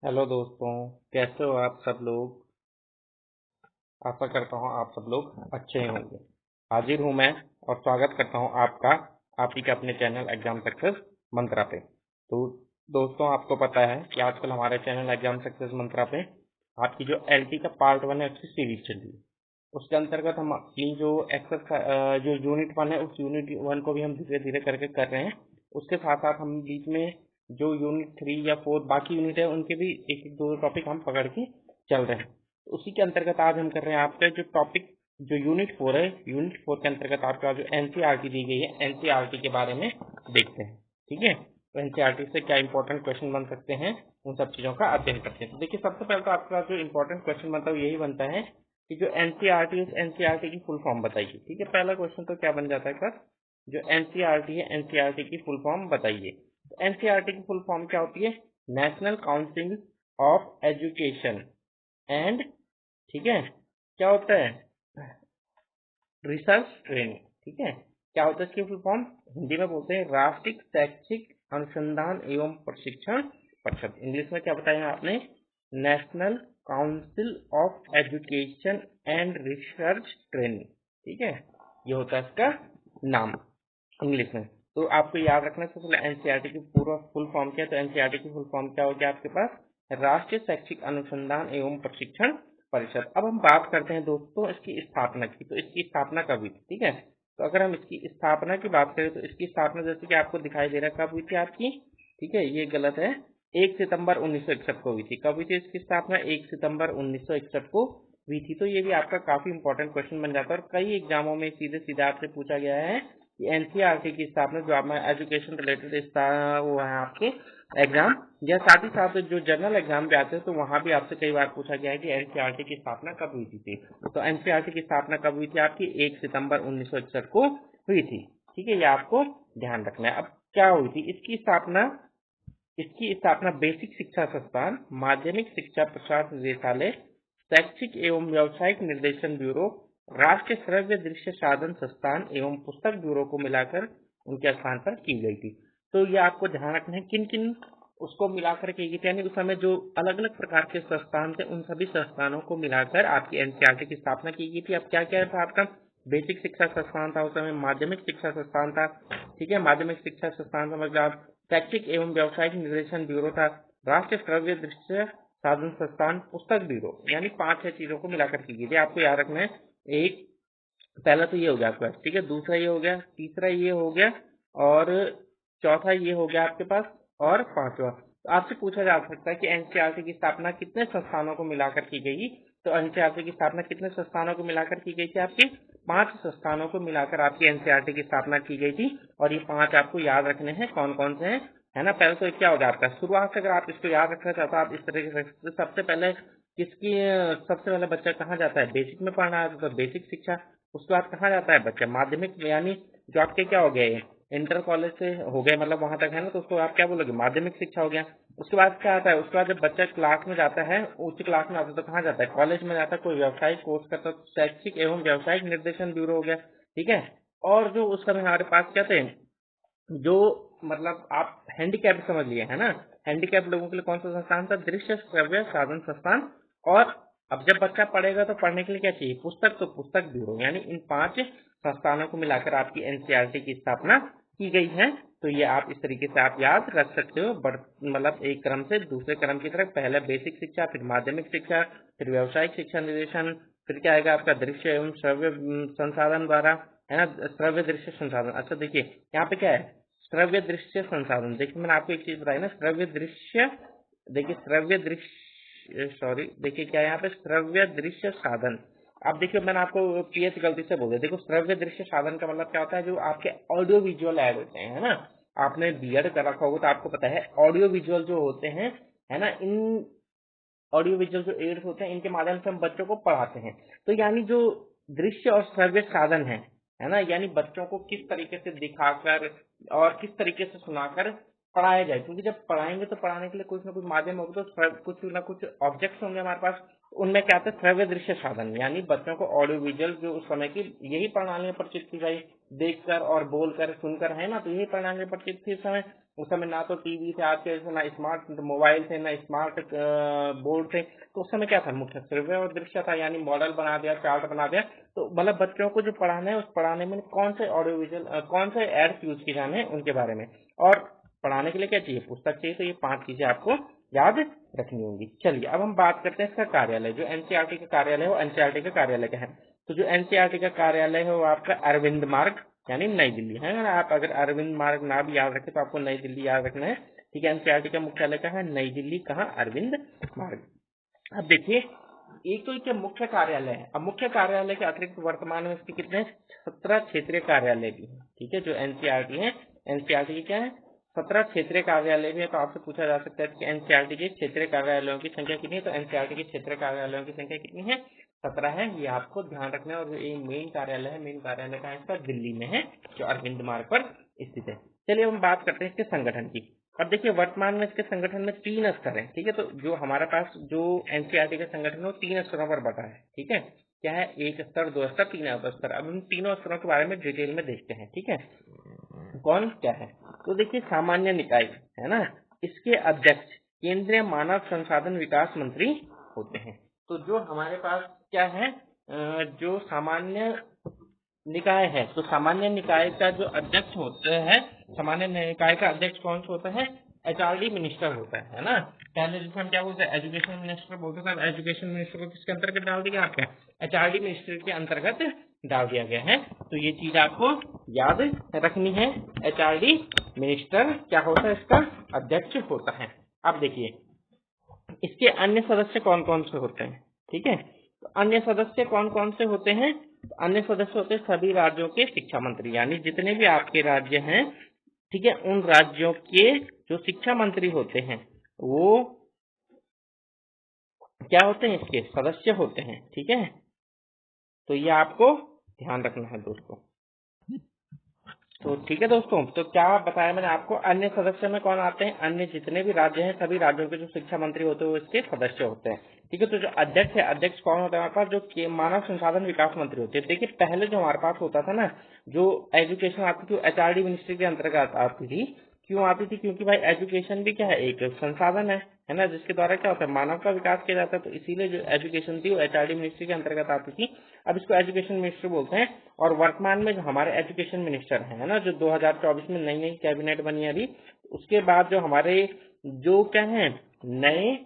Hello दोस्तों, कैसे हो आप सब लोग। आशा करता हूँ आप सब लोग अच्छे ही होंगे। हाजिर हूँ मैं और स्वागत करता हूँ आपका आप ही के अपने चैनल एग्जाम सक्सेस मंत्रा पे। तो दोस्तों, आपको पता है कि आजकल हमारे चैनल एग्जाम सक्सेस मंत्रा पे आपकी जो एलटी का पार्ट 1 है उसकी सीरीज चल रही है। उसके अंतर्गत हम अपनी जो एक्सरसाइज जो यूनिट 1 है उस यूनिट 1 को भी हम धीरे धीरे करके कर रहे हैं। उसके साथ साथ हम बीच में जो यूनिट 3 या 4 बाकी यूनिट है उनके भी एक एक दो टॉपिक हम पकड़ के चल रहे हैं। तो उसी के अंतर्गत आज हम कर रहे हैं आपका जो टॉपिक जो यूनिट 4 है। यूनिट 4 के अंतर्गत आपका जो एनसीईआरटी दी गई है, एनसीईआरटी के बारे में देखते हैं। ठीक है, तो एनसीईआरटी से क्या इंपॉर्टेंट क्वेश्चन बन सकते हैं, उन सब चीजों का अध्ययन करते हैं। तो देखिए, सबसे पहले तो आपका जो इंपॉर्टेंट क्वेश्चन बनता है यही बनता है कि जो एनसीईआरटी है उस एनसीईआरटी की फुल फॉर्म बताइए। ठीक है, पहला क्वेश्चन तो क्या बन जाता है सर, जो एनसीईआरटी है एनसीईआरटी की फुल फॉर्म बताइए। तो एनसीईआरटी की फुल फॉर्म क्या होती है? National council of education and, ठीक है, क्या होता है, रिसर्च ट्रेनिंग। ठीक है, क्या होता है इसकी फुल फॉर्म? हिंदी में बोलते हैं राष्ट्रीय शैक्षिक अनुसंधान एवं प्रशिक्षण परिषद। इंग्लिश में क्या बताया आपने? National council of education and research training. ठीक है, ये होता है इसका नाम इंग्लिश में। तो आपको याद रखना सबसे पहले एनसीईआरटी की पूरा फुल फॉर्म क्या है। तो एनसीईआरटी की फुल फॉर्म क्या हो गया आपके पास? राष्ट्रीय शैक्षिक अनुसंधान एवं प्रशिक्षण परिषद। अब हम बात करते हैं दोस्तों इसकी स्थापना की। तो इसकी स्थापना कब हुई थी? ठीक है, तो अगर हम इसकी स्थापना की बात करें तो इसकी स्थापना जैसे कि आपको दिखाई दे रहा है कब हुई थी आपकी। ठीक है, ये गलत है। 1 सितंबर 1961 को हुई थी। कब हुई थी इसकी स्थापना? 1 सितंबर 1961 को हुई थी। तो ये भी आपका काफी इंपॉर्टेंट क्वेश्चन बन जाता है और कई एग्जामों में सीधे सीधे आपसे पूछा गया है कि एनसीईआरटी की स्थापना जो आप एजुकेशन रिलेटेड वो है आपके एग्जाम, या साथ ही साथ जो जनरल एग्जाम भी आते हैं तो वहां भी आपसे कई बार पूछा गया है कि एनसीईआरटी की स्थापना कब हुई थी। तो एनसीईआरटी की स्थापना कब हुई थी आपकी? 1 सितंबर 1961 को हुई थी। ठीक है, ये आपको ध्यान रखना है। अब क्या हुई थी इसकी स्थापना? इसकी स्थापना बेसिक शिक्षा संस्थान, माध्यमिक शिक्षा प्रसार निदेशालय, शैक्षिक एवं व्यावसायिक निर्देशन ब्यूरो, राष्ट्रीय श्रव्य दृश्य साधन संस्थान एवं पुस्तक ब्यूरो को मिलाकर उनके स्थान पर की गई थी। तो ये आपको ध्यान रखना है किन किन उसको मिलाकर की गई थी, यानी उस समय जो अलग अलग प्रकार के संस्थान थे उन सभी संस्थानों को मिलाकर आपकी एनसीईआरटी की स्थापना की गई थी। अब क्या क्या था आपका? बेसिक शिक्षा संस्थान था उस समय, माध्यमिक शिक्षा संस्थान था। ठीक है, माध्यमिक शिक्षा संस्थान समझ लो आप। शैक्षिक एवं व्यावसायिक निर्देशन ब्यूरो था, राष्ट्रीय श्रव्य दृश्य साधन संस्थान, पुस्तक ब्यूरो, यानी 5-6 चीजों को मिलाकर की गई थी। आपको याद रखना है। एक, पहला तो ये हो गया आपका, ठीक है, दूसरा ये हो गया, तीसरा ये हो गया, और चौथा ये हो गया आपके पास, और पांचवा। तो आपसे पूछा जा सकता है कि एनसीईआरटी की स्थापना कितने संस्थानों को मिलाकर की गई? तो एनसीईआरटी की स्थापना कितने संस्थानों को मिलाकर की गई थी आपकी? 5 संस्थानों को मिलाकर आपकी एनसीईआरटी की स्थापना की गई थी। और ये 5 आपको याद रखने हैं, कौन कौन से हैं, है ना। पहले तो क्या होगा आपका, शुरुआत से अगर आप इसको याद रखना चाहते हो आप इस तरीके से, सबसे पहले किसकी सबसे पहले बच्चा कहाँ जाता है? बेसिक में पढ़ना है तो बेसिक शिक्षा। उसके बाद कहाँ जाता है बच्चा? माध्यमिक, यानी जो आपके क्या हो गए, इंटर कॉलेज से हो गए, मतलब वहां तक है ना, तो उसको आप क्या बोलोगे? माध्यमिक शिक्षा हो गया। उसके बाद क्या आता है? उसके बाद जब बच्चा क्लास में जाता है, उच्च क्लास में आता है, तो कहाँ जाता है? कॉलेज में जाता है, कोई व्यवसायिक कोर्स करता है, तो शैक्षिक एवं व्यावसायिक निर्देशन ब्यूरो हो गया। ठीक है, और जो उस समय हमारे पास क्या थे, जो मतलब आप हैंडीकैप समझ लिए है ना, हैंडीकैप लोगों के लिए कौन सा संस्थान था? दृश्य श्रव्य साधन संस्थान। और अब जब बच्चा पढ़ेगा तो पढ़ने के लिए क्या चाहिए? पुस्तक, तो पुस्तक ब्यूरो। यानी इन 5 संस्थानों को मिलाकर आपकी एनसीईआरटी की स्थापना की गई है। तो ये आप इस तरीके से आप याद रख सकते हो, मतलब एक क्रम से दूसरे क्रम की तरफ, पहले बेसिक शिक्षा, फिर माध्यमिक शिक्षा, फिर व्यावसायिक शिक्षा निर्देशन, फिर क्या आएगा आपका? दृश्य एवं श्रव्य संसाधन द्वारा, है ना, श्रव्य दृश्य संसाधन। अच्छा देखिए, यहाँ पे क्या है? श्रव्य दृश्य संसाधन। देखिए, मैंने आपको एक चीज बताई ना, श्रव्य दृश्य, देखिए श्रव्य दृश्य, सॉरी, देखिए क्या है यहाँ पे? श्रव्य दृश्य साधन। अब देखिए, मैंने आपको पीएच गलती से बोल दिया। देखो, श्रव्य दृश्य साधन का मतलब क्या होता है? जो आपके ऑडियो विजुअल ऐड होते हैं, है ना। आपने बीएड कर रखा होगा तो आपको पता है ऑडियो विजुअल जो होते हैं, है ना, इन ऑडियो विजुअल जो एड्स होते हैं इनके माध्यम से हम बच्चों को पढ़ाते हैं। तो यानी जो दृश्य और श्रव्य साधन है ना, यानी बच्चों को किस तरीके से दिखाकर और किस तरीके से सुनाकर पढ़ाया जाए, क्योंकि जब पढ़ाएंगे तो पढ़ाने के लिए कुछ ना कुछ माध्यम होगा, तो कुछ ना कुछ ऑब्जेक्ट्स होंगे हमारे पास। उनमें क्या था, श्रव्य दृश्य साधन, यानी बच्चों को ऑडियो विजुअल जो उस समय की यही प्रणालियां परिचित थी भाई, देखकर और बोलकर सुनकर, है ना, तो यही प्रणालियां परिचित थी उस समय ना तो टीवी थे आज के जैसे, ना स्मार्ट मोबाइल थे, ना स्मार्ट बोर्ड थे, तो उस समय क्या था, मुख्य श्रव्य और दृश्य था, यानी मॉडल बना दिया, चार्ट बना दिया। तो मतलब बच्चों को जो पढ़ाना है उस पढ़ाने में कौन से ऑडियो विजुअल कौन से एड्स यूज किए जाने हैं उनके बारे में, और पढ़ाने के लिए क्या चाहिए, पुस्तक चाहिए। तो ये 5 चीजें आपको याद रखनी होंगी। चलिए अब हम बात करते हैं इसका कार्यालय, जो एनसीईआरटी का कार्यालय है वो एनसीईआरटी का कार्यालय क्या है। तो जो एनसीईआरटी का कार्यालय है वो आपका अरविंद मार्ग यानी नई दिल्ली है ना। आप अगर अरविंद मार्ग ना भी याद रखें तो आपको नई दिल्ली याद रखना है, ठीक है। एनसीईआरटी का मुख्यालय कहाँ है, नई दिल्ली, कहाँ, अरविंद मार्ग। अब देखिए, एक तो इसके मुख्य कार्यालय है। अब मुख्य कार्यालय के अतिरिक्त वर्तमान में इसके कितने 17 क्षेत्रीय कार्यालय भी हैं, ठीक है। जो एनसीईआरटी है, एनसीईआरटी की क्या है, 17 क्षेत्रीय कार्यालय भी है। तो आपसे पूछा जा सकता है कि एनसीईआरटी के क्षेत्रीय कार्यालयों की संख्या कितनी है, तो एनसीईआरटी के क्षेत्रीय कार्यालयों की संख्या कितनी है, 17 है। ये आपको ध्यान रखना है। और ये मेन कार्यालय है, मेन कार्यालय का इसका दिल्ली में है, जो अरविंद मार्ग पर स्थित है। चलिए हम बात करते हैं इसके संगठन की। अब देखिए, वर्तमान में इसके संगठन में 3 स्तर हैं, ठीक है। तो जो हमारे पास जो एनसीईआरटी का संगठन है वो 3 स्तरों पर बटा है, ठीक है। क्या है, 1 स्तर, 2 स्तर, 3 स्तर। अब हम तीनों स्तरों के बारे में डिटेल में देखते हैं, ठीक है, कौन क्या है। तो देखिए, सामान्य निकाय है ना, इसके अध्यक्ष केंद्रीय मानव संसाधन विकास मंत्री होते हैं। तो जो हमारे पास क्या है, जो सामान्य निकाय है, तो सामान्य निकाय का जो अध्यक्ष होता है, सामान्य निकाय का अध्यक्ष कौन सा होता है, एचआरडी मिनिस्टर होता है ना। पहले जिसे हम क्या बोलते हैं, एजुकेशन मिनिस्टर बोलते थे। अब एजुकेशन मिनिस्टर को किसके अंतर्गत डाल दिया, आपका एचआरडी मिनिस्टर के अंतर्गत डाल दिया गया है। तो ये चीज आपको याद रखनी है। एचआरडी मिनिस्टर क्या होता है, इसका अध्यक्ष होता है। अब देखिए, इसके अन्य सदस्य कौन कौन से होते हैं, ठीक है। तो अन्य सदस्य कौन कौन से होते हैं, तो अन्य सदस्य होते हैं सभी राज्यों के शिक्षा मंत्री, यानी जितने भी आपके राज्य हैं, ठीक है, उन राज्यों के जो शिक्षा मंत्री होते हैं वो क्या होते हैं, इसके सदस्य होते हैं, ठीक है। तो ये आपको ध्यान रखना है दोस्तों। तो ठीक है दोस्तों, तो क्या बताया मैंने आपको, अन्य सदस्य में कौन आते हैं, अन्य जितने भी राज्य हैं सभी राज्यों के जो शिक्षा मंत्री होते हैं वो इसके सदस्य होते हैं, ठीक है। तो जो अध्यक्ष है, अध्यक्ष कौन होता है हमारे पास, जो मानव संसाधन विकास मंत्री होते हैं। देखिए, पहले जो हमारे पास होता था ना, जो एजुकेशन आती थी एचआरडी मिनिस्ट्री के अंतर्गत आती थी। क्यों आती थी, क्योंकि भाई एजुकेशन भी क्या है, एक संसाधन है ना, जिसके द्वारा क्या होता है, मानव का विकास किया जाता है। तो इसीलिए जो एजुकेशन थी वो एचआरडी मिनिस्ट्री के अंतर्गत आती थी। अब इसको एजुकेशन मिनिस्ट्री बोलते हैं। और वर्तमान में जो हमारे एजुकेशन मिनिस्टर है ना, जो 2024 में नई नई कैबिनेट बनी है अभी, उसके बाद जो हमारे जो क्या है नए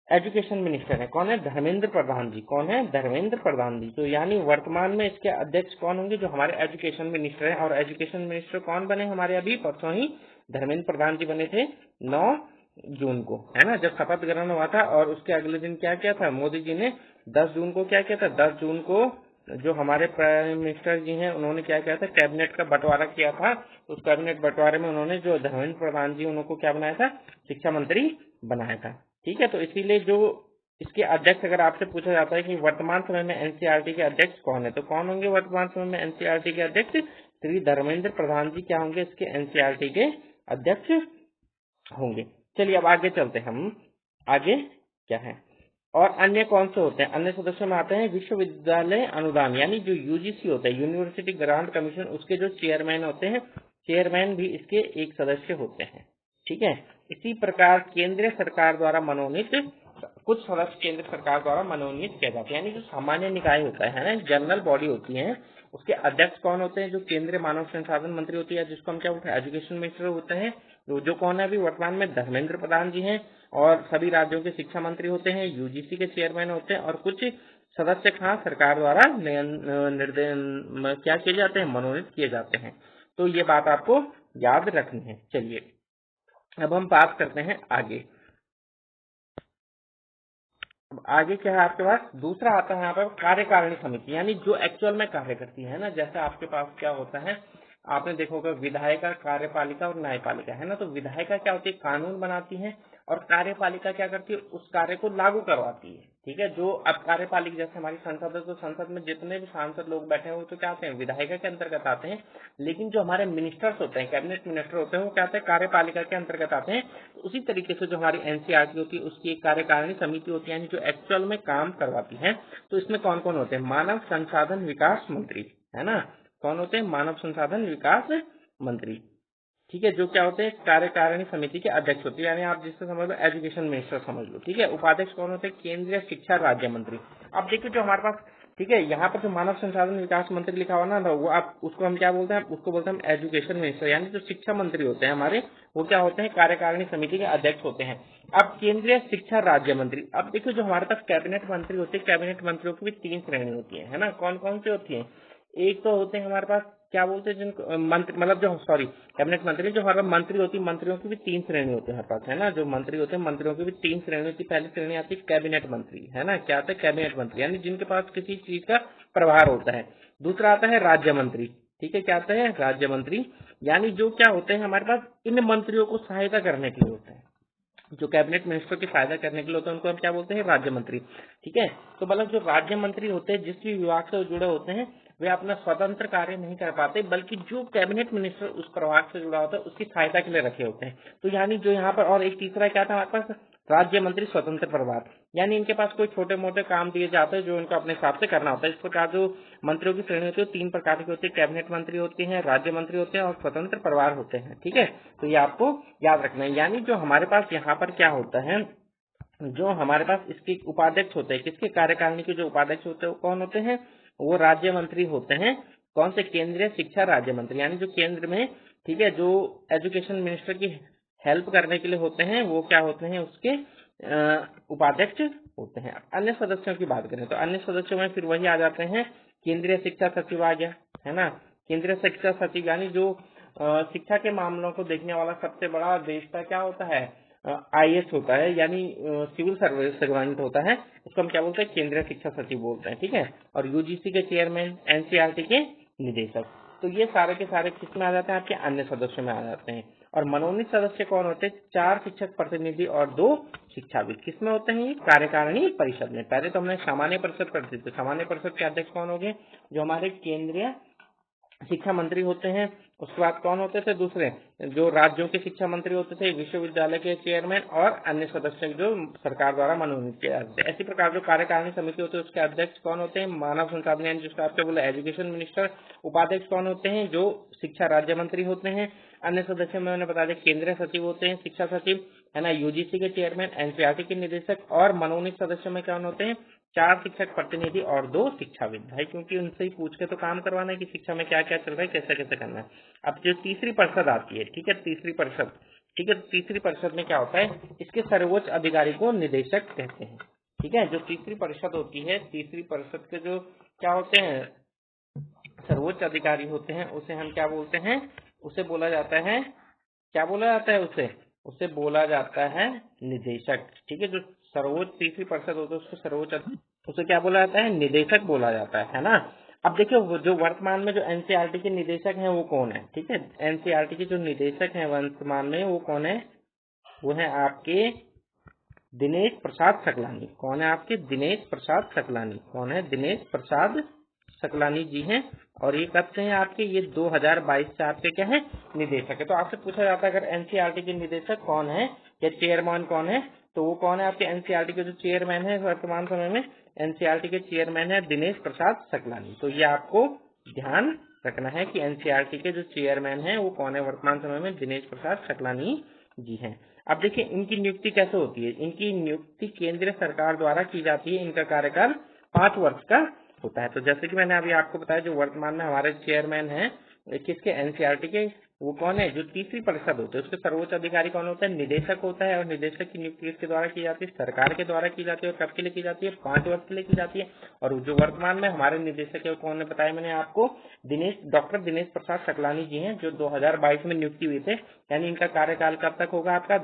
एजुकेशन मिनिस्टर है, कौन है, धर्मेंद्र प्रधान जी। कौन है, धर्मेंद्र प्रधान जी। तो यानी वर्तमान में इसके अध्यक्ष कौन होंगे, जो हमारे एजुकेशन मिनिस्टर है। और एजुकेशन मिनिस्टर कौन बने हमारे, अभी परसों ही धर्मेंद्र प्रधान जी बने थे, 9 जून को, है ना, जब शपथ ग्रहण हुआ था। और उसके अगले दिन क्या किया था मोदी जी ने, 10 जून को क्या किया था, 10 जून को जो हमारे प्राइम मिनिस्टर जी हैं उन्होंने क्या किया था, कैबिनेट का बंटवारा किया था। उस कैबिनेट बंटवारे में उन्होंने जो धर्मेंद्र प्रधान जी उनको क्या बनाया था, शिक्षा मंत्री बनाया था, ठीक है। तो इसीलिए जो इसके अध्यक्ष, अगर आपसे पूछा जाता है कि वर्तमान समय में एनसीईआरटी के अध्यक्ष कौन है, तो कौन होंगे वर्तमान समय में एनसीईआरटी के अध्यक्ष, श्री धर्मेंद्र प्रधान जी क्या होंगे, इसके एनसीईआरटी के अध्यक्ष होंगे। चलिए अब आगे चलते हैं हम, आगे क्या है। और अन्य कौन से होते हैं, अन्य सदस्यों में आते हैं विश्वविद्यालय अनुदान, यानी जो यूजीसी होता है, यूनिवर्सिटी ग्रांट कमीशन, उसके जो चेयरमैन होते हैं, चेयरमैन भी इसके एक सदस्य होते हैं, ठीक है। इसी प्रकार केंद्र सरकार द्वारा मनोनीत कुछ सदस्य केंद्र सरकार द्वारा मनोनीत किया जाता है, यानी जो सामान्य निकाय होता है ना, जनरल बॉडी होती है, उसके अध्यक्ष कौन होते हैं, जो केंद्रीय मानव संसाधन मंत्री होती है, जिसको हम क्या बोलते हैं, एजुकेशन मिनिस्टर होते हैं। जो कौन है अभी वर्तमान में, धर्मेंद्र प्रधान जी हैं। और सभी राज्यों के शिक्षा मंत्री होते हैं, यूजीसी के चेयरमैन होते हैं। और कुछ सदस्य खास सरकार द्वारा निर्देश क्या किए जाते हैं, मनोनीत किए जाते हैं। तो ये बात आपको याद रखनी है। चलिए अब हम बात करते हैं आगे। अब आगे क्या है आपके पास, दूसरा आता है यहाँ पर कार्यकारिणी समिति, यानी जो एक्चुअल में कार्य करती है ना। जैसे आपके पास क्या होता है, आपने देखा होगा विधायिका, कार्यपालिका और न्यायपालिका, है ना। तो विधायिका क्या होती है, कानून बनाती है। और कार्यपालिका क्या करती है, उस कार्य को लागू करवाती है। ठीक है, जो अब कार्यपालिका जैसे हमारी संसद है, तो संसद में जितने भी सांसद लोग बैठे हैं वो तो क्या आते हैं, विधायिका के अंतर्गत आते हैं। लेकिन जो हमारे मिनिस्टर्स होते हैं, कैबिनेट मिनिस्टर होते हैं, वो क्या आते हैं, कार्यपालिका के अंतर्गत आते हैं। तो उसी तरीके से जो हमारी एनसीईआरटी होती है उसकी एक कार्यकारिणी समिति होती है, यानी जो एक्चुअल में काम करवाती है। तो इसमें कौन कौन होते हैं, मानव संसाधन विकास मंत्री, है ना, कौन होते हैं, मानव संसाधन विकास मंत्री। ठीक है, जो क्या होते हैं, कार्यकारिणी समिति के अध्यक्ष होते हैं, यानी आप जिससे समझ लो एजुकेशन मिनिस्टर समझ लो। ठीक है, उपाध्यक्ष कौन होते हैं, केंद्रीय शिक्षा राज्य मंत्री। अब देखिए जो हमारे पास, ठीक है, यहाँ पर जो मानव संसाधन विकास मंत्री लिखा हुआ ना, वो आप उसको हम क्या बोलते हैं, उसको बोलते हैं एजुकेशन मिनिस्टर, यानी जो शिक्षा मंत्री होते हैं हमारे, वो क्या होते हैं, कार्यकारिणी समिति के अध्यक्ष होते हैं। अब केंद्रीय शिक्षा राज्य मंत्री, अब देखिए जो हमारे पास कैबिनेट मंत्री होते हैं, कैबिनेट मंत्रियों की भी 3 श्रेणी होती है ना, कौन कौन सी होती है, एक तो होते हैं हमारे पास क्या बोलते हैं, जिनको मंत्री मतलब जो सॉरी कैबिनेट मंत्री, जो हमारे मंत्री होती है, मंत्रियों की भी 3 श्रेणी होती है हमारे पास, है ना, जो मंत्री होते हैं मंत्रियों की भी 3 श्रेणी होती है। पहली श्रेणी आती है कैबिनेट मंत्री, है ना, क्या आता है, कैबिनेट मंत्री, यानी जिनके पास किसी चीज का प्रभार होता है। दूसरा आता है राज्य मंत्री। ठीक है, क्या आता है, राज्य मंत्री, यानी जो क्या होते हैं हमारे पास इन मंत्रियों को सहायता करने के लिए होते हैं, जो कैबिनेट मिनिस्टर की फायदा करने के लिए होते हैं, उनको हम क्या बोलते हैं, राज्य मंत्री। ठीक है, तो मतलब जो राज्य मंत्री होते हैं, जिस भी विभाग से जुड़े होते हैं, वे अपना स्वतंत्र कार्य नहीं कर पाते, बल्कि जो कैबिनेट मिनिस्टर उस प्रभाग से जुड़ा होता है उसकी सहायता के लिए रखे होते हैं। तो यानी जो यहाँ पर, और एक तीसरा क्या था हमारे पास, राज्य मंत्री स्वतंत्र प्रभार, यानी इनके पास कोई छोटे मोटे काम दिए जाते हैं जो इनको अपने हिसाब से करना होता है। इस प्रकार जो मंत्रियों की श्रेणी होती है 3 प्रकार की होती है, कैबिनेट मंत्री होती है, राज्य मंत्री होते हैं और स्वतंत्र प्रभार होते हैं। ठीक है, तो ये आपको याद रखना है। यानी जो हमारे पास यहाँ पर क्या होता है, जो हमारे पास इसके उपाध्यक्ष होते हैं, किसके कार्यकारिणी के जो उपाध्यक्ष होते हैं वो कौन होते हैं, वो राज्य मंत्री होते हैं। कौन से, केंद्रीय शिक्षा राज्य मंत्री, यानी जो केंद्र में, ठीक है, जो एजुकेशन मिनिस्टर की हेल्प करने के लिए होते हैं, वो क्या होते हैं, उसके उपाध्यक्ष होते हैं। अन्य सदस्यों की बात करें तो अन्य सदस्यों में फिर वही आ जाते हैं, केंद्रीय शिक्षा सचिव आ गया, है ना, केंद्रीय शिक्षा सचिव, यानी जो शिक्षा के मामलों को देखने वाला सबसे बड़ा देश का क्या होता है, आईएएस होता है, यानी सिविल सर्विस सर्वेंट होता है, उसको हम क्या बोलते हैं, केंद्रीय शिक्षा सचिव बोलते हैं। ठीक है, और यूजीसी के चेयरमैन, एनसीईआरटी के निदेशक। तो ये सारे के सारे किस में आ जाते हैं, आपके अन्य सदस्यों में आ जाते हैं। और मनोनीत सदस्य कौन होते हैं, 4 शिक्षक प्रतिनिधि और 2 शिक्षाविद। किसमें होते हैं ये, कार्यकारिणी परिषद में। पहले तो हमने सामान्य परिषद करते थे, सामान्य परिषद के अध्यक्ष कौन हो गए, जो हमारे केंद्रीय शिक्षा मंत्री होते हैं। उसके बाद कौन होते थे, दूसरे जो राज्यों के शिक्षा मंत्री होते थे, विश्वविद्यालय के चेयरमैन और अन्य सदस्य जो सरकार द्वारा मनोनीत किए जाते थे। इसी प्रकार जो कार्यकारिणी समिति होती है उसके अध्यक्ष कौन होते हैं, मानव संसाधन, यानी जिसका आपको बोला एजुकेशन मिनिस्टर। उपाध्यक्ष कौन होते हैं, जो शिक्षा राज्य मंत्री होते हैं। अन्य सदस्य में मैंने बता दिया, केंद्रीय सचिव होते हैं, शिक्षा सचिव, है ना, यूजीसी के चेयरमैन, एनसीईआरटी के निदेशक। और मनोनीत सदस्यों में कौन होते हैं, 4 शिक्षक प्रतिनिधि और 2 शिक्षाविद। भाई क्योंकि उनसे ही पूछ के तो काम करवाना है कि शिक्षा में क्या क्या चल रहा है, कैसे कैसे करना है। अब जो तीसरी परिषद आती है, ठीक है, तीसरी परिषद, ठीक है, तीसरी परिषद में क्या होता है, इसके सर्वोच्च अधिकारी को निदेशक कहते हैं। ठीक है, जो तीसरी परिषद होती है, तीसरी परिषद के जो क्या होते हैं, सर्वोच्च अधिकारी होते हैं, उसे हम क्या बोलते हैं, उसे बोला जाता है, क्या बोला जाता है उसे, उसे बोला जाता है निदेशक। ठीक है, जो सर्वोच्च तीसरी परिषद होती है उसको सर्वोच्च, उसे क्या बोला जाता है, निदेशक बोला जाता है ना। अब देखिए जो वर्तमान में जो एनसीईआरटी के निदेशक हैं वो कौन है, ठीक है, एनसीईआरटी के जो निदेशक हैं वर्तमान में वो कौन है, वो है आपके दिनेश प्रसाद सकलानी। कौन है आपके, दिनेश प्रसाद सकलानी। कौन है, दिनेश प्रसाद सकलानी जी हैं। और ये कब से हैं आपके, ये 2022 से आपके क्या है, निदेशक है। तो आपसे पूछा जाता है अगर एनसीईआरटी के निदेशक कौन है या चेयरमैन कौन है, तो वो कौन है आपके एनसीईआरटी के जो चेयरमैन है वर्तमान समय में, एनसीईआरटी के चेयरमैन है दिनेश प्रसाद सकलानी। तो ये आपको ध्यान रखना है कि एनसीईआरटी के जो चेयरमैन है वो कौन है वर्तमान समय में, दिनेश प्रसाद सकलानी जी हैं। अब देखिए इनकी नियुक्ति कैसे होती है, इनकी नियुक्ति केंद्र सरकार द्वारा की जाती है। इनका कार्यकाल 5 वर्ष का होता है। तो जैसे कि मैंने अभी आपको बताया, जो वर्तमान में हमारे चेयरमैन हैं किसके, एनसीईआरटी के, वो कौन है, जो तीसरी परिषद होते हैं उसके सर्वोच्च अधिकारी कौन होता है, निदेशक होता है। और निदेशक की नियुक्ति किसके द्वारा की जाती है, सरकार के द्वारा की जाती है। और कब के लिए की जाती है, 5 वर्ष के लिए की जाती है। और जो वर्तमान में हमारे निदेशक है कौन है, बताया मैंने आपको, डॉक्टर दिनेश प्रसाद सकलानी जी हैं, जो 2022 में नियुक्ति हुई थे। यानी इनका कार्यकाल कब तक होगा आपका,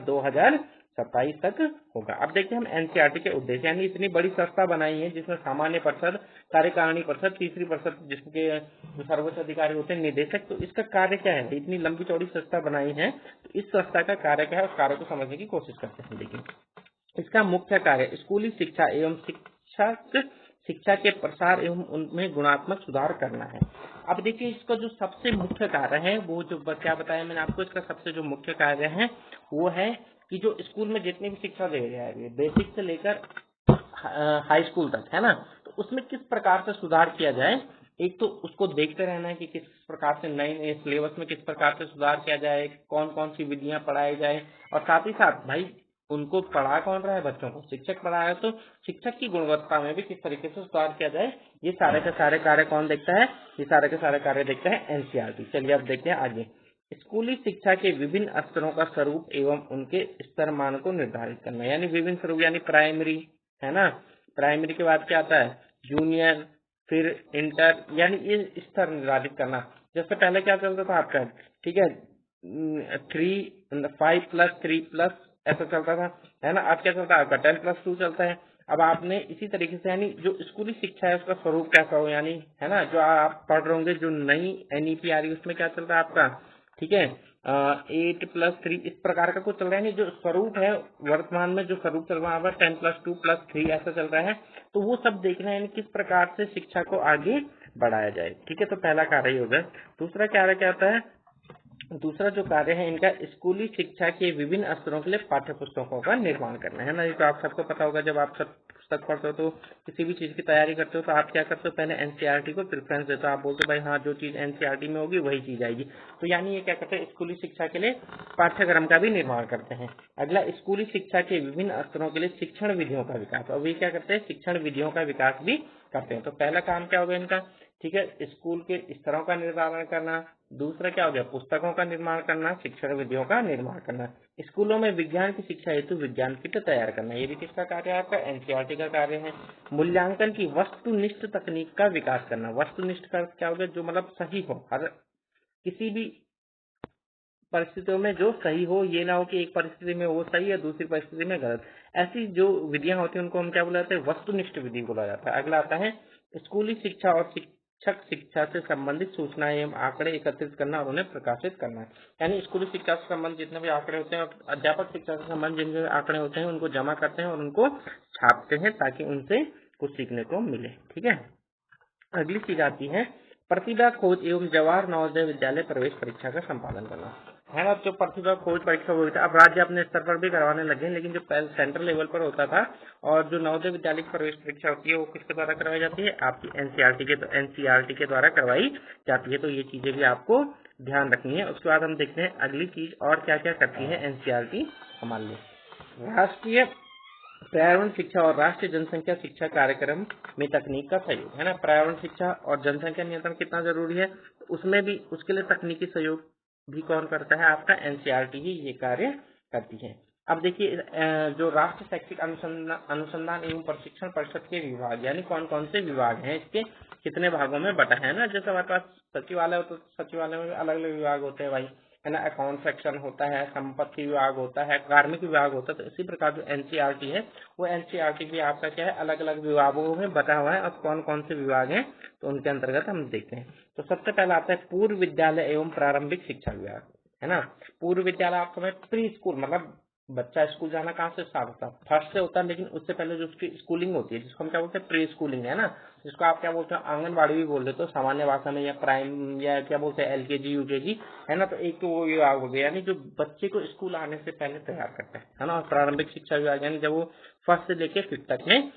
27 तक होगा। अब देखते हैं हम एनसीईआरटी के उद्देश्य, यानी इतनी बड़ी संस्था बनाई है जिसमें सामान्य परिषद, कार्यकारिणी परिषद, तीसरी परिषद जिसके जो सर्वोच्च अधिकारी होते हैं निदेशक, तो इसका कार्य क्या है? इतनी लंबी चौड़ी संस्था बनाई है तो इस संस्था का कार्य क्या है, उस कार्य को समझने की कोशिश करते हैं। देखिए इसका मुख्य कार्य स्कूली शिक्षा एवं शिक्षा के प्रसार एवं उनमें गुणात्मक सुधार करना है। अब देखिए इसका जो सबसे मुख्य कार्य है वो जो क्या बताया मैंने आपको, इसका सबसे जो मुख्य कार्य है वो है कि जो स्कूल में जितनी भी शिक्षा दी जा रही है बेसिक से लेकर हाई स्कूल तक, है ना, तो उसमें किस प्रकार से सुधार किया जाए। एक तो उसको देखते रहना है कि किस प्रकार से नए नए सिलेबस में किस प्रकार से सुधार किया जाए, कौन कौन सी विधियां पढ़ाई जाए, और साथ ही साथ भाई उनको पढ़ा कौन रहा है, बच्चों को शिक्षक पढ़ा है, तो शिक्षक की गुणवत्ता में भी किस तरीके से सुधार किया जाए, ये सारे के सारे कार्य कौन देखता है, ये सारे के सारे कार्य देखता है एनसीईआरटी। चलिए अब देखते हैं आगे। स्कूली शिक्षा के विभिन्न स्तरों का स्वरूप एवं उनके स्तर मान को निर्धारित करना, यानी विभिन्न स्वरूप, यानी प्राइमरी, है ना, प्राइमरी के बाद क्या आता है, जूनियर, फिर इंटर, यानी ये स्तर निर्धारित करना। जैसे पहले क्या चलता था आपका, ठीक है, 5+3+ ऐसा चलता था, है ना। अब क्या चलता है आपका 10+2 चलता है। अब आपने इसी तरीके से, यानी जो स्कूली शिक्षा है उसका स्वरूप कैसा हो, यानी है ना, जो आप पढ़ रहे होंगे, जो नई एनईपी आ रही है उसमें क्या चल रहा है आपका, ठीक है, 8+3 इस प्रकार का कुछ चल रहा है। नहीं, जो स्वरूप है वर्तमान में जो स्वरूप चल रहा है 10+2+3 ऐसा चल रहा है, तो वो सब देखना है, यानी किस प्रकार से शिक्षा को आगे बढ़ाया जाए। ठीक है, तो पहला कार्य ही हो गया। दूसरा कार्य क्या आता है, दूसरा जो कार्य है इनका स्कूली शिक्षा के विभिन्न स्तरों के लिए पाठ्य पुस्तकों का निर्माण करना है ना। ये तो आप सबको पता होगा, जब आप सब पुस्तक पढ़ते हो तो किसी भी चीज की तैयारी करते हो तो आप क्या करते हो, पहले एनसीईआरटी को प्रेफरेंस देते हो। आप बोलते हो भाई हाँ जो चीज एनसीईआरटी में होगी वही चीज आएगी। तो यानी ये क्या करते हैं, स्कूली शिक्षा के लिए पाठ्यक्रम का भी निर्माण करते हैं। अगला, स्कूली शिक्षा के विभिन्न स्तरों के लिए शिक्षण विधियों का विकास। अब ये क्या करते हैं, शिक्षण विधियों का विकास भी करते हैं। तो पहला काम क्या होगा इनका, ठीक है, स्कूल के स्तरों का निर्धारण करना। दूसरा क्या हो गया, पुस्तकों का निर्माण करना, शिक्षण विधियों का निर्माण करना। स्कूलों में विज्ञान की शिक्षा हेतु विज्ञान किट तैयार करना, ये भी किसका कार्य है आपका, एनसीईआरटी का कार्य है। मूल्यांकन की वस्तुनिष्ठ तकनीक का विकास करना। वस्तुनिष्ठ का क्या हो गया, जो मतलब सही हो, हर किसी भी परिस्थितियों में जो सही हो, ये ना हो कि एक परिस्थिति में वो सही है दूसरी परिस्थिति में गलत। ऐसी जो विधियां होती है उनको हम क्या बोला जाता है, वस्तुनिष्ठ विधि बोला जाता है। अगला आता है स्कूली शिक्षा और शिक्षक शिक्षा से संबंधित सूचनाएं एवं आंकड़े एकत्रित करना और उन्हें प्रकाशित करना। यानी स्कूली शिक्षा से संबंधित जितने भी आंकड़े होते हैं और अध्यापक शिक्षा से संबंधित जितने भी आंकड़े होते हैं उनको जमा करते हैं और उनको छापते हैं ताकि उनसे कुछ सीखने को मिले। ठीक है, अगली चीज आती है प्रतिभा खोज एवं जवाहर नवोदय विद्यालय प्रवेश परीक्षा का संपादन करना, है ना। जो प्रतिभा खोज परीक्षा हुई था, अब राज्य अपने स्तर पर भी करवाने लगे हैं, लेकिन जो पहले सेंट्रल लेवल पर होता था और जो नवोदय विद्यालय की प्रवेश परीक्षा होती है वो किसके द्वारा करवाई जाती है, आपकी एनसीईआरटी के द्वारा करवाई जाती है। तो ये चीजें भी आपको ध्यान रखनी है। उसके बाद हम देखते हैं अगली चीज और क्या क्या करती है एनसीईआरटी हमारे लिए। राष्ट्रीय पर्यावरण शिक्षा और राष्ट्रीय जनसंख्या शिक्षा कार्यक्रम में तकनीक का सहयोग, है ना। पर्यावरण शिक्षा और जनसंख्या नियंत्रण कितना जरूरी है, तो उसमें भी उसके लिए तकनीकी सहयोग भी कौन करता है, आपका एनसीईआरटी ही ये कार्य करती है। अब देखिए जो राष्ट्रीय शैक्षिक अनुसंधान एवं प्रशिक्षण परिषद के विभाग, यानी कौन कौन से विभाग हैं, इसके कितने भागों में बटा है ना। जैसे हमारे पास सचिवालय हो तो सचिवालय में अलग अलग विभाग होते हैं भाई, है ना। अकाउंट सेक्शन होता है, संपत्ति विभाग होता है, कार्मिक विभाग होता है। तो इसी प्रकार जो एनसीईआरटी है वो एनसीईआरटी भी आपका क्या है, अलग अलग विभागों में बटा हुआ है। अब कौन कौन से विभाग हैं तो उनके अंतर्गत हम देखते हैं। तो सबसे पहला आता है पूर्व विद्यालय एवं प्रारंभिक शिक्षा विभाग, है ना। पूर्व विद्यालय आपको प्री स्कूल, मतलब बच्चा स्कूल जाना कहाँ से स्टार्ट होता है, फर्स्ट से होता है, लेकिन उससे पहले जो उसकी स्कूलिंग होती है जिसको हम क्या बोलते हैं, प्री स्कूलिंग, है ना। जिसको आप क्या बोलते हैं, आंगनबाड़ी भी बोल देते हो सामान्य भाषा में, या प्राइम, या क्या बोलते हैं एलकेजी यूकेजी, है ना। तो एक तो वो विभाग हो गया, यानी जो बच्चे को स्कूल आने से पहले तैयार करता है ना। और प्रारंभिक शिक्षा विभाग यानी जब वो फर्स्ट से लेके 5th तक में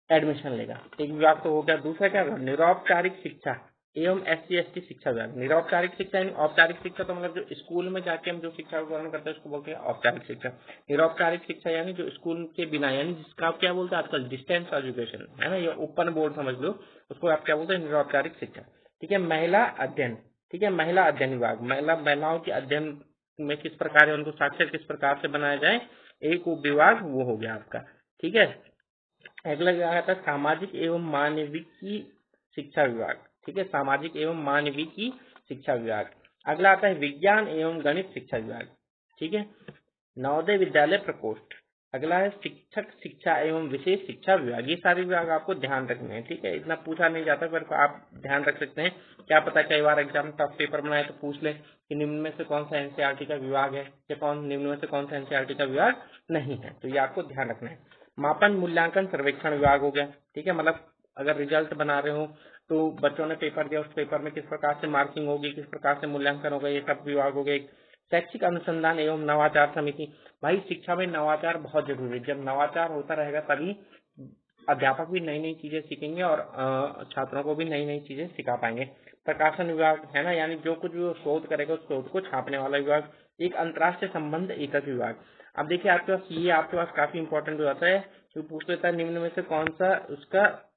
एडमिशन लेगा, एक विभाग तो हो गया। दूसरा क्या होगा, निरौपचारिक शिक्षा एवं SC/ST शिक्षा विभाग। निरौपचारिक शिक्षा यानी औपचारिक शिक्षा तो मतलब जो स्कूल में जाके हम जो शिक्षा ग्रहण करते हैं उसको बोलते हैं औपचारिक शिक्षा। निरौपचारिक शिक्षा यानी जो स्कूल के बिना, यानी जिसका आप क्या बोलते हैं आजकल डिस्टेंस एजुकेशन, है ना, या ओपन बोर्ड समझ लो, उसको आप क्या बोलते हैं, निरौपचारिक शिक्षा। ठीक है, महिला अध्ययन, ठीक है, महिला अध्ययन विभाग, महिलाओं के अध्ययन में किस प्रकार है, उनको साक्षर किस प्रकार से बनाया जाए, एक उप विभाग वो हो गया आपका। ठीक है, अगला विभाग आता है सामाजिक एवं मानविकी शिक्षा विभाग। ठीक है, सामाजिक एवं मानविकी शिक्षा विभाग। अगला आता है विज्ञान एवं गणित शिक्षा विभाग। ठीक है, नवोदय विद्यालय प्रकोष्ठ। अगला है शिक्षक शिक्षा एवं विशेष शिक्षा विभाग। ये सारे विभाग आपको ध्यान रखने हैं, ठीक है, इतना पूछा नहीं जाता पर आप ध्यान रख सकते हैं। क्या पता कई बार एग्जाम टफ पेपर बनाए तो पूछ ले कि निम्न में से कौन सा एनसीईआरटी का विभाग है या निम्न में से कौन सा एनसीईआरटी का विभाग नहीं है, तो ये आपको ध्यान रखना है। मापन मूल्यांकन सर्वेक्षण विभाग हो गया, ठीक है, मतलब अगर रिजल्ट बना रहे हो तो बच्चों ने पेपर दिया, उस पेपर में किस प्रकार से मार्किंग होगी, किस प्रकार से मूल्यांकन होगा, ये सब विभाग हो गए। शैक्षिक अनुसंधान एवं नवाचार समिति। भाई शिक्षा में नवाचार बहुत जरूरी है, जब नवाचार होता रहेगा तभी अध्यापक भी नई नई चीजें सीखेंगे और छात्रों को भी नई नई चीजें सिखा पाएंगे। प्रकाशन विभाग है ना, यानी जो कुछ भी वो शोध करेगा उस शोध को छापने वाला विभाग। एक अंतर्राष्ट्रीय संबंध एकक विभाग। अब देखिए आपके पास ये आपके पास काफी इंपॉर्टेंट हो जाता है, जो पूछ लेता है निम्न में से कौन सा उसका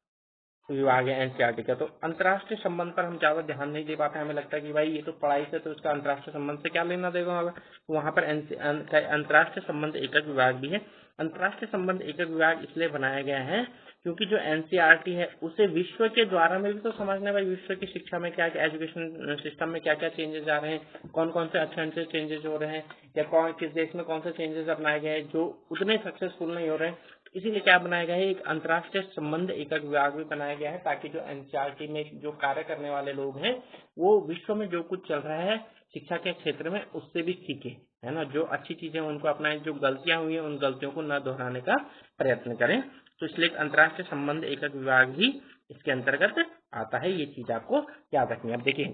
विभाग है एनसीईआरटी का। तो अंतर्राष्ट्रीय संबंध पर हम ज्यादा ध्यान नहीं दे पाते, हमें लगता है कि भाई ये तो पढ़ाई से, तो इसका अंतर्राष्ट्रीय संबंध से क्या लेना देगा होगा, तो वहां पर अंतर्राष्ट्रीय संबंध एकक विभाग भी है। अंतर्राष्ट्रीय संबंध एकक विभाग इसलिए बनाया गया है क्योंकि जो एनसीईआरटी है उसे विश्व के द्वारा में भी तो समझना है भाई, विश्व की शिक्षा में क्या क्या, एजुकेशन सिस्टम में क्या क्या चेंजेस आ रहे हैं, कौन कौन से अच्छे अच्छे चेंजेस हो रहे हैं, या कौन किस देश में कौन से चेंजेस अपनाए गए हैं जो उतने सक्सेसफुल नहीं हो रहे हैं। इसीलिए क्या बनाया गया है, एक अंतर्राष्ट्रीय संबंध एकक विभाग भी बनाया गया है, ताकि जो एनसीईआरटी में जो कार्य करने वाले लोग हैं वो विश्व में जो कुछ चल रहा है शिक्षा के क्षेत्र में उससे भी सीखे, है ना, जो अच्छी चीजें उनको अपनाएं, जो गलतियां हुई हैं उन गलतियों को न दोहराने का प्रयत्न करें। तो इसलिए एक अंतर्राष्ट्रीय संबंध एकक विभाग भी इसके अंतर्गत आता है, ये चीज आपको याद रखनी है। अब देखिए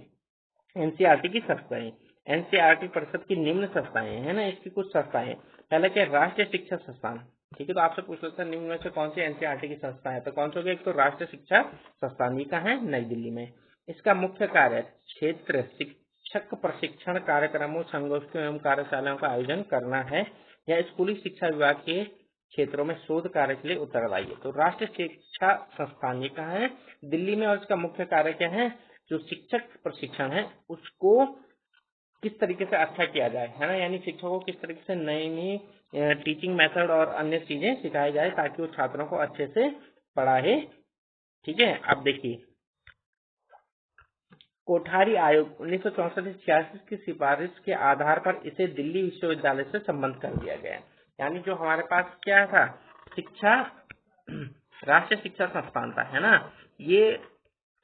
एनसीईआरटी की संस्थाएं, एनसीईआरटी परिषद की निम्न संस्थाएं है ना, इसकी कुछ संस्थाएं। पहले क्या, राष्ट्रीय शिक्षा संस्थान, ठीक है, तो आपसे पूछ सकते हैं निम्न में से कौन सी एनसीईआरटी की संस्था है, तो कौन सी होगी, एक तो राष्ट्रीय शिक्षा संस्थान, ये कहाँ है, नई दिल्ली में। इसका मुख्य कार्य क्षेत्र शिक्षक प्रशिक्षण कार्यक्रमों, संगोष्ठियों एवं कार्यशालाओं का आयोजन करना है, या स्कूली शिक्षा विभाग के क्षेत्रों में शोध कार्य के लिए उत्तरदायी है। तो राष्ट्रीय शिक्षा संस्थान ये कहाँ है, दिल्ली में, और इसका मुख्य कार्य क्या है, जो शिक्षक प्रशिक्षण है उसको किस तरीके से अच्छा किया जाए, है ना, यानी शिक्षकों को किस तरीके से नई नई टीचिंग मेथड और अन्य चीजें सिखाई जाए ताकि वो छात्रों को अच्छे से पढ़ाए, ठीक है। अब देखिए कोठारी आयोग 1964-86 की सिफारिश के आधार पर इसे दिल्ली विश्वविद्यालय से संबद्ध कर दिया गया, यानी जो हमारे पास क्या था, शिक्षा राष्ट्रीय शिक्षा संस्थान था, है ना, ये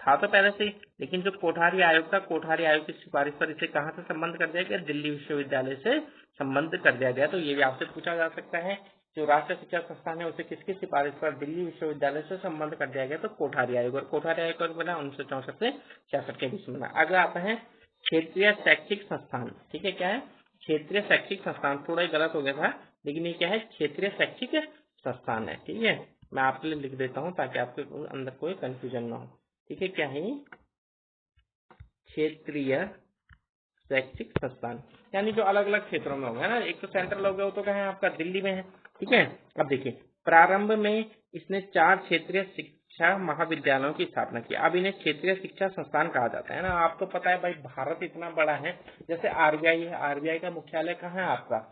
था तो पहले से, लेकिन जो कोठारी आयोग था, कोठारी आयोग की सिफारिश पर इसे कहां से संबंध कर दिया गया, दिल्ली विश्वविद्यालय से संबंध कर दिया गया। तो ये भी आपसे पूछा जा सकता है, जो राष्ट्रीय शिक्षा संस्थान है उसे किसकी सिफारिश पर दिल्ली विश्वविद्यालय से संबंध कर दिया गया, तो कोठारी आयोग, और कोठारी आयोग कब बना, 1964 से 66 के बीच में बना। अगला आता है क्षेत्रीय शैक्षिक संस्थान, ठीक है, क्या है, क्षेत्रीय शैक्षिक संस्थान, थोड़ा ही गलत हो गया था, लेकिन ये क्या है, क्षेत्रीय शैक्षिक संस्थान है, ठीक है, मैं आपके लिए लिख देता हूँ ताकि आपके अंदर कोई कंफ्यूजन ना हो, ठीक है, क्या है, क्षेत्रीय शैक्षिक संस्थान, यानी जो अलग अलग क्षेत्रों में होगा ना, एक तो सेंट्रल हो गया, वो तो कहाँ है आपका, दिल्ली में है, ठीक है। अब देखिए प्रारंभ में इसने 4 क्षेत्रीय शिक्षा महाविद्यालयों की स्थापना की, अब इन्हें क्षेत्रीय शिक्षा संस्थान कहा जाता है ना। आपको पता है भाई भारत इतना बड़ा है, जैसे आरबीआई है, आरबीआई का मुख्यालय कहाँ है आपका,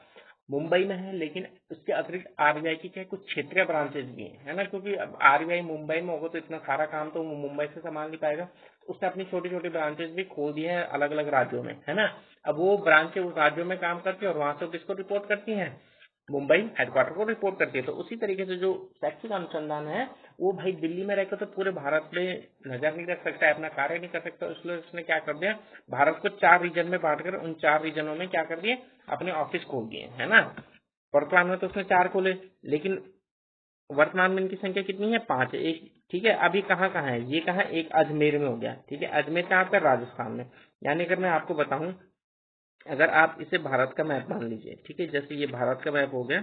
मुंबई में है, लेकिन उसके अतिरिक्त आरबीआई की क्या कुछ क्षेत्रीय ब्रांचेस भी हैं, है ना, क्योंकि अब आरबीआई मुंबई में होगा तो इतना सारा काम तो वो मुंबई से संभाल नहीं पाएगा, उसने अपनी छोटी छोटी ब्रांचेस भी खोल दी है अलग अलग राज्यों में, है ना। अब वो ब्रांचें उस राज्यों में काम करती है और वहां से किसको रिपोर्ट करती हैं, मुंबई हेडक्वार्टर को रिपोर्ट करती है। तो उसी तरीके से जो शैक्षिक अनुसंधान है वो भाई दिल्ली में रहकर तो पूरे भारत में नजर नहीं रख सकता है, अपना कार्य नहीं कर सकता, इसलिए उसने क्या कर दिया, भारत को 4 रीजन में बांटकर उन 4 रीजनों में क्या कर दिए, अपने ऑफिस खोल दिए, है ना। वर्तमान में तो उसने 4 खोले, लेकिन वर्तमान में इनकी संख्या कितनी है, 5 है, एक, ठीक है। अभी कहाँ कहाँ है, ये कहाँ, एक अजमेर में हो गया, ठीक है, अजमेर कहाँ आपका, राजस्थान में। यानी अगर मैं आपको बताऊं, अगर आप इसे भारत का मैप मान लीजिए, ठीक है, जैसे ये भारत का मैप हो गया,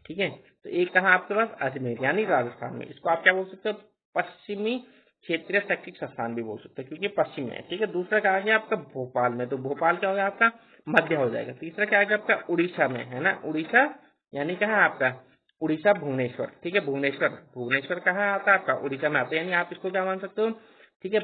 ठीक है, तो एक कहाँ आपके पास, अजमेर यानी राजस्थान में, इसको आप क्या बोल सकते हो, पश्चिमी क्षेत्रीय शैक्षिक संस्थान भी बोल सकते हैं क्योंकि पश्चिम में है, ठीक है। दूसरा क्या आ गया आपका, भोपाल में, तो भोपाल क्या हो गया आपका, मध्य हो जाएगा। तीसरा क्या आ गया आपका, उड़ीसा में, है ना, उड़ीसा यानी कहाँ आपका, उड़ीसा भुवनेश्वर, ठीक है, भुवनेश्वर, भुवनेश्वर कहाँ आता है आपका, उड़ीसा में आता है, यानी आप इसको क्या मान सकते हो, ठीक है,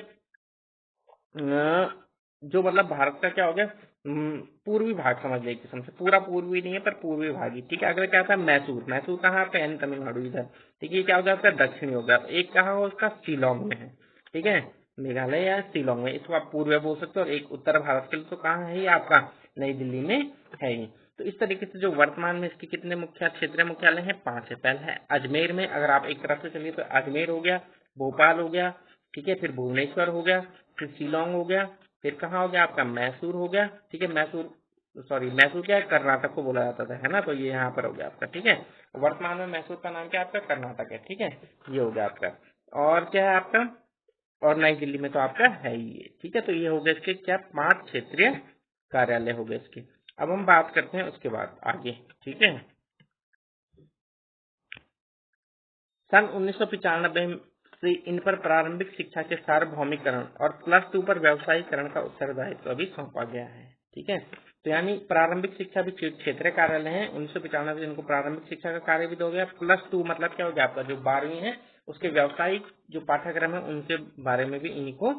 जो मतलब भारत का क्या हो गया, पूर्वी भाग समझ लीजिए, किस्म से पूरा पूर्वी नहीं है पर पूर्वी भाग ही, ठीक है। अगला क्या था, मैसूर, मैसूर कहाँ आपका, यानी तमिलनाडु इधर, ठीक है, ये क्या हो गया आपका, दक्षिणी हो गया। एक कहाँ हो उसका, शिलोंग में है, ठीक है, मेघालय या शिलोंग में, इसको आप पूर्व बोल सकते हो। और एक उत्तर भारत के लिए तो कहाँ है ये आपका, नई दिल्ली में है ही। तो इस तरीके से जो वर्तमान में इसके कितने मुख्य क्षेत्रीय मुख्यालय हैं, 5 है। पहला है अजमेर में, अगर आप एक तरफ से चलिए तो अजमेर हो गया, भोपाल हो गया, ठीक है, फिर भुवनेश्वर हो गया, फिर शिलोंग हो गया, फिर कहाँ हो गया आपका मैसूर हो गया, ठीक है, मैसूर क्या है, कर्नाटक को बोला जाता था, है ना, तो ये यहाँ पर हो गया आपका, ठीक है। वर्तमान में मैसूर का नाम क्या है आपका, कर्नाटक है, ठीक है, ये हो गया आपका। और क्या है आपका, और नई दिल्ली में तो आपका है ही ये, ठीक है। तो ये हो गए इसके क्या, 5 क्षेत्रीय कार्यालय हो गए इसके। अब हम बात करते हैं उसके बाद आगे, ठीक है। सन 1995 से इन पर प्रारंभिक शिक्षा के सार्वभौमिकरण और +2 पर व्यावसायीकरण का उत्तरदायित्व भी सौंपा गया है, ठीक है। तो यानी प्रारंभिक शिक्षा भी क्षेत्रीय कार्यालय है, 1995 से इनको प्रारंभिक शिक्षा का कार्य भी दो गया। +2 मतलब क्या हो गया आपका, जो 12वीं है उसके व्यावसायिक जो पाठ्यक्रम है उनके बारे में भी इन्हीं को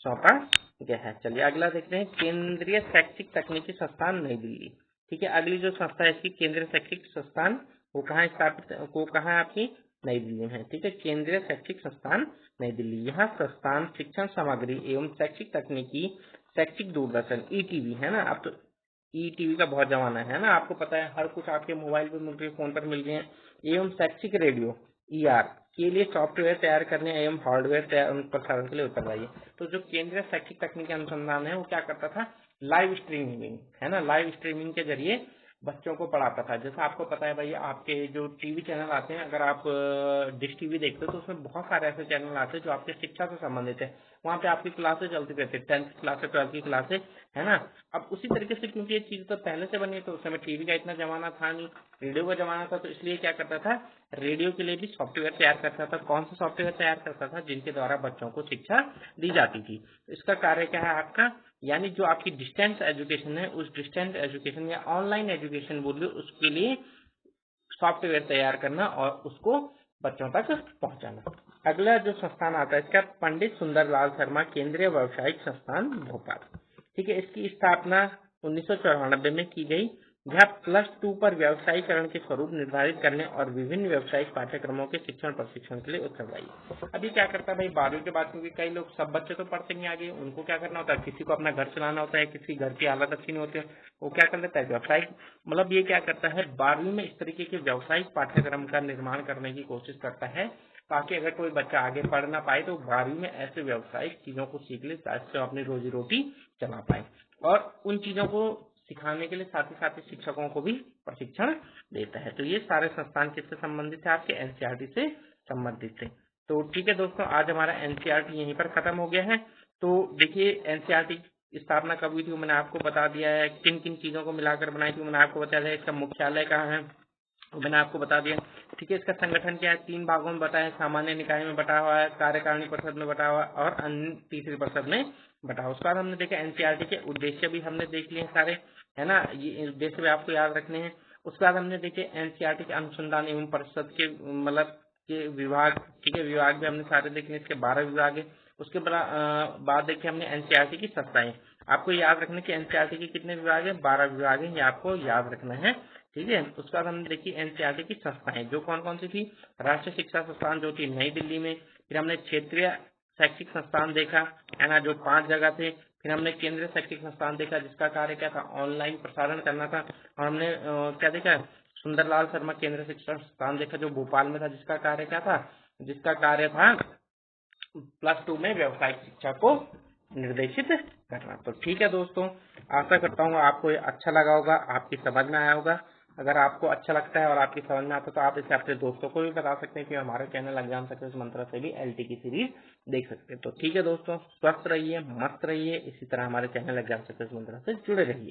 सौंपा गया है। चलिए अगला देखते हैं, केंद्रीय शैक्षिक तकनीकी संस्थान नई दिल्ली, ठीक है। अगली जो संस्था है इसकी केंद्रीय शैक्षिक संस्थान, वो कहाँ स्थापित, वो कहाँ है आपकी, नई दिल्ली में है, ठीक है। केंद्रीय शैक्षिक संस्थान नई दिल्ली, यहाँ संस्थान शिक्षण सामग्री एवं शैक्षिक तकनीकी, शैक्षिक दूरदर्शन ईटीवी, है ना, अब तो ईटीवी का बहुत जमाना है ना, आपको पता है हर कुछ आपके मोबाइल पे मिल रही है, फोन पर मिल रही है, एवं शैक्षिक रेडियो ईआर के लिए सॉफ्टवेयर तैयार करने एवं हार्डवेयर तैयार प्रसारण के लिए उत्तरदायी है। तो जो केंद्रीय शैक्षिक तकनीकी अनुसंधान है वो क्या करता था, लाइव स्ट्रीमिंग, है ना, लाइव स्ट्रीमिंग के जरिए बच्चों को पढ़ाता था। जैसा आपको पता है भाई, आपके जो टीवी चैनल आते हैं, अगर आप डिश टीवी देखते हो तो उसमें बहुत सारे ऐसे चैनल आते हैं जो आपके शिक्षा से संबंधित है, वहाँ पे आपकी क्लासेस चलती रहती है, 10th क्लास से 12th की क्लासेस, है ना। अब उसी तरीके से क्योंकि ये चीज तो पहले से बनी है, तो उस समय टीवी का इतना जमाना था नहीं, रेडियो का जमाना था, तो इसलिए क्या करता था, रेडियो के लिए भी सॉफ्टवेयर तैयार करता था। कौन सा सॉफ्टवेयर तैयार करता था, जिनके द्वारा बच्चों को शिक्षा दी जाती थी। इसका कार्य क्या है आपका, यानी जो आपकी डिस्टेंस एजुकेशन है, उस डिस्टेंस एजुकेशन या ऑनलाइन एजुकेशन बोलिए, उसके लिए सॉफ्टवेयर तैयार करना और उसको बच्चों तक पहुंचाना। अगला जो संस्थान आता है इसका, पंडित सुंदरलाल शर्मा केंद्रीय व्यावसायिक संस्थान भोपाल, ठीक है। इसकी स्थापना 1994 में की गई। यह +2 पर व्यावसायीकरण के स्वरूप निर्धारित करने और विभिन्न व्यावसायिक पाठ्यक्रमों के शिक्षण प्रशिक्षण के लिए उत्तरदायी है। अभी क्या करता है भाई, 12वीं के बाद, क्योंकि कई लोग, सब बच्चे तो पढ़ते नहीं आगे, उनको क्या करना होता है, किसी को अपना घर चलाना होता है, किसी घर की हालत अच्छी नहीं होती है, वो क्या कर लेता है, व्यावसायिक, मतलब ये क्या करता है, 12वीं में इस तरीके के व्यावसायिक पाठ्यक्रम का निर्माण करने की कोशिश करता है, ताकि अगर कोई बच्चा आगे पढ़ ना पाए तो 12वीं में ऐसे व्यावसायिक चीजों को सीख ले, ताकि अपनी रोजी रोटी चला पाए। और उन चीजों को सिखाने के लिए साथ ही शिक्षकों को भी प्रशिक्षण देता है। तो ये सारे संस्थान किससे संबंधित है, आपके एनसीईआरटी से संबंधित थे। तो ठीक है दोस्तों, आज हमारा एनसीईआरटी यहीं पर खत्म हो गया है। तो देखिए, एनसीईआरटी स्थापना कब हुई थी मैंने आपको बता दिया है, किन किन चीजों को मिलाकर बनाई थी मैंने आपको बता दिया, इसका मुख्यालय कहाँ है वो मैंने आपको बता दिया, ठीक है। इसका संगठन क्या है, 3 भागों में बताया, सामान्य निकाय में बटा हुआ है, कार्यकारिणी परिषद में बटा हुआ है और अन्य तीसरी परिषद में बटा हुआ। उसके बाद हमने देखा एनसीईआरटी के उद्देश्य भी हमने देख लिए सारे, है ना, ये उद्देश्य भी आपको याद रखने हैं। उसके बाद हमने देखे एनसीईआरटी के अनुसंधान एवं परिषद के मतलब के विभाग, ठीक है, विभाग भी हमने सारे देख लिए, इसके 12 विभाग है। उसके बाद देखे हमने एनसीईआरटी की संस्थाएं, आपको याद रखना कि एनसीईआरटी के कितने विभाग है, 12 विभाग है, ये आपको याद रखना है, ठीक है। उसके बाद हमने देखी एनसीईआरटी की संस्थाएं, जो कौन कौन सी थी, राष्ट्रीय शिक्षा संस्थान जो थी नई दिल्ली में, फिर हमने क्षेत्रीय शैक्षिक संस्थान देखा, है ना, जो 5 जगह थे। फिर हमने केंद्रीय शैक्षिक संस्थान देखा, जिसका कार्य क्या था, ऑनलाइन प्रसारण करना था। और हमने क्या देखा, सुंदरलाल शर्मा केंद्रीय शिक्षा संस्थान देखा, जो भोपाल में था, जिसका कार्य क्या था, जिसका कार्य था +2 में व्यावसायिक शिक्षा को निर्देशित करना। तो ठीक है दोस्तों, आशा करता हूँ आपको ये अच्छा लगा होगा, आपकी समझ में आया होगा। अगर आपको अच्छा लगता है और आपकी समझ में आता है तो आप इसे अपने दोस्तों को भी बता सकते हैं कि हमारे चैनल एग्जाम सक्सेस मंत्रा से भी एलटी की सीरीज देख सकते हैं। तो ठीक है दोस्तों, स्वस्थ रहिए, मस्त रहिए, इसी तरह हमारे चैनल एग्जाम सक्सेस मंत्रा से जुड़े रहिए।